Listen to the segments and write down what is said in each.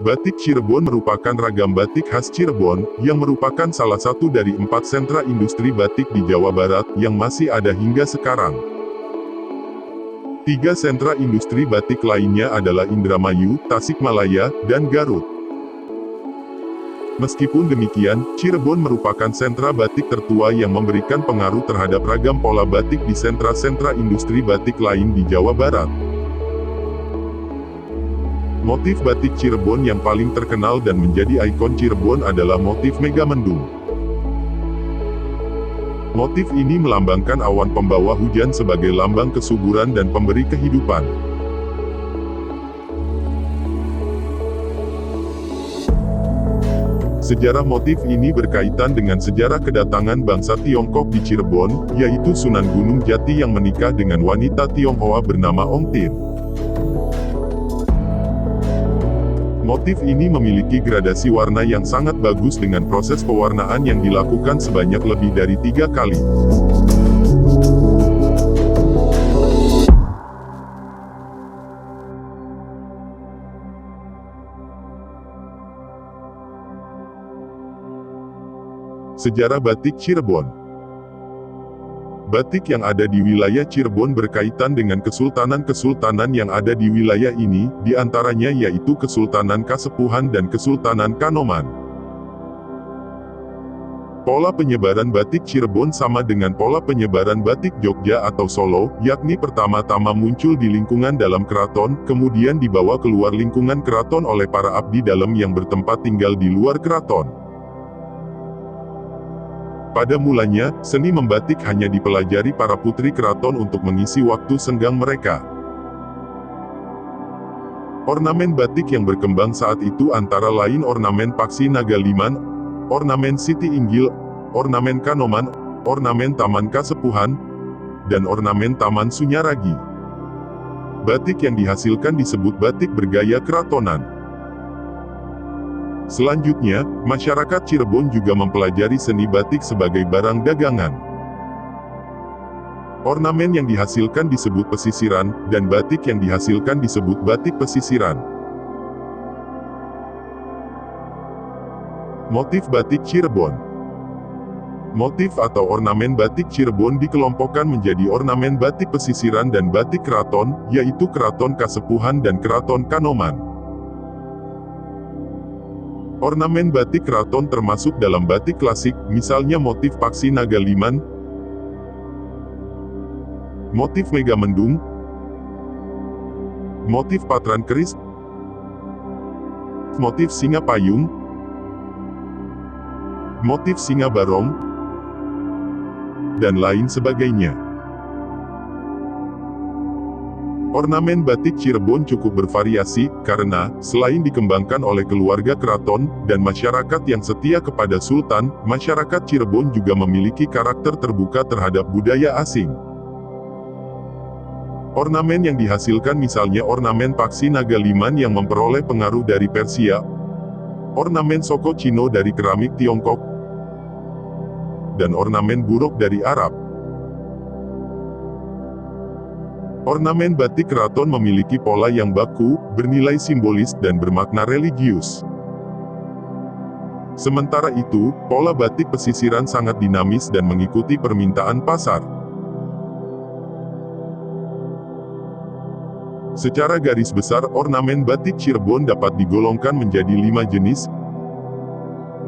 Batik Cirebon merupakan ragam batik khas Cirebon, yang merupakan salah satu dari 4 sentra industri batik di Jawa Barat, yang masih ada hingga sekarang. 3 sentra industri batik lainnya adalah Indramayu, Tasikmalaya, dan Garut. Meskipun demikian, Cirebon merupakan sentra batik tertua yang memberikan pengaruh terhadap ragam pola batik di sentra-sentra industri batik lain di Jawa Barat. Motif batik Cirebon yang paling terkenal dan menjadi ikon Cirebon adalah motif Megamendung. Motif ini melambangkan awan pembawa hujan sebagai lambang kesuburan dan pemberi kehidupan. Sejarah motif ini berkaitan dengan sejarah kedatangan bangsa Tiongkok di Cirebon, yaitu Sunan Gunung Jati yang menikah dengan wanita Tionghoa bernama Ong Tin. Motif ini memiliki gradasi warna yang sangat bagus dengan proses pewarnaan yang dilakukan sebanyak lebih dari 3 kali. Sejarah batik Cirebon. Batik yang ada di wilayah Cirebon berkaitan dengan kesultanan-kesultanan yang ada di wilayah ini, di antaranya yaitu Kesultanan Kasepuhan dan Kesultanan Kanoman. Pola penyebaran batik Cirebon sama dengan pola penyebaran batik Jogja atau Solo, yakni pertama-tama muncul di lingkungan dalam keraton, kemudian dibawa keluar lingkungan keraton oleh para abdi dalam yang bertempat tinggal di luar keraton. Pada mulanya, seni membatik hanya dipelajari para putri keraton untuk mengisi waktu senggang mereka. Ornamen batik yang berkembang saat itu antara lain ornamen Paksi Nagaliman, ornamen Siti Inggil, ornamen Kanoman, ornamen Taman Kasepuhan, dan ornamen Taman Sunyaragi. Batik yang dihasilkan disebut batik bergaya keratonan. Selanjutnya, masyarakat Cirebon juga mempelajari seni batik sebagai barang dagangan. Ornamen yang dihasilkan disebut pesisiran, dan batik yang dihasilkan disebut batik pesisiran. Motif batik Cirebon. Motif atau ornamen batik Cirebon dikelompokkan menjadi ornamen batik pesisiran dan batik keraton, yaitu Keraton Kasepuhan dan Keraton Kanoman. Ornamen batik keraton termasuk dalam batik klasik, misalnya motif Paksi Nagaliman, motif Megamendung, motif Patran Keris, motif Singa Payung, motif Singa Barong, dan lain sebagainya. Ornamen batik Cirebon cukup bervariasi, karena, selain dikembangkan oleh keluarga keraton, dan masyarakat yang setia kepada Sultan, masyarakat Cirebon juga memiliki karakter terbuka terhadap budaya asing. Ornamen yang dihasilkan misalnya ornamen Paksi Nagaliman yang memperoleh pengaruh dari Persia, ornamen Soko Cino dari keramik Tiongkok, dan ornamen Burok dari Arab. Ornamen batik keraton memiliki pola yang baku, bernilai simbolis, dan bermakna religius. Sementara itu, pola batik pesisiran sangat dinamis dan mengikuti permintaan pasar. Secara garis besar, ornamen batik Cirebon dapat digolongkan menjadi 5 jenis,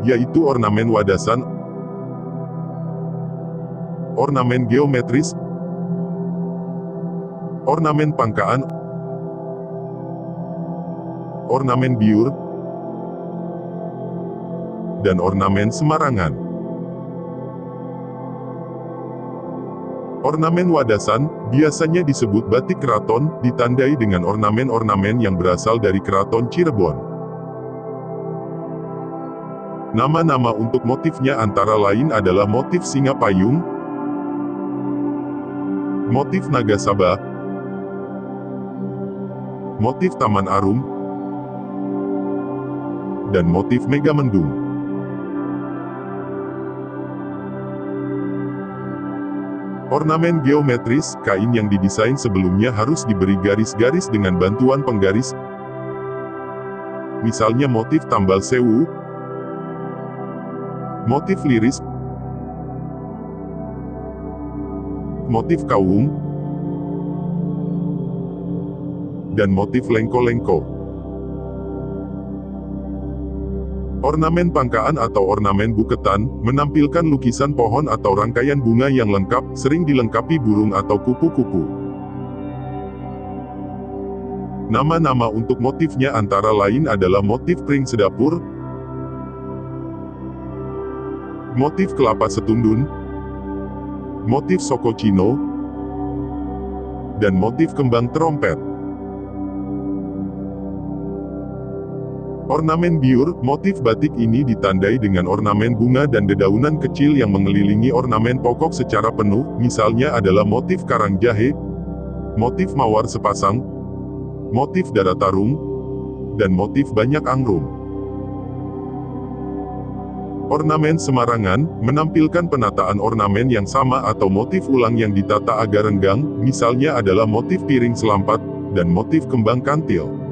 yaitu ornamen wadasan, ornamen geometris, ornamen pangkaan, ornamen biur, dan ornamen semarangan. Ornamen wadasan, biasanya disebut batik keraton, ditandai dengan ornamen-ornamen yang berasal dari keraton Cirebon. Nama-nama untuk motifnya antara lain adalah motif Singa Payung, motif Naga Saba, motif Taman Arum, dan motif Megamendung. Ornamen geometris, kain yang didesain sebelumnya harus diberi garis-garis dengan bantuan penggaris. misalnya motif tambal sewu, motif liris, motif kawung, dan motif lengko-lengko. Ornamen pangkaan atau ornamen buketan, menampilkan lukisan pohon atau rangkaian bunga yang lengkap, sering dilengkapi burung atau kupu-kupu. Nama-nama untuk motifnya antara lain adalah motif pring sedapur, motif kelapa setundun, motif sokocino, dan motif kembang terompet. Ornamen biur, motif batik ini ditandai dengan ornamen bunga dan dedaunan kecil yang mengelilingi ornamen pokok secara penuh, misalnya adalah motif karang jahe, motif mawar sepasang, motif dara tarung, dan motif banyak angrum. Ornamen semarangan, menampilkan penataan ornamen yang sama atau motif ulang yang ditata agar renggang, misalnya adalah motif piring selampat, dan motif kembang kantil.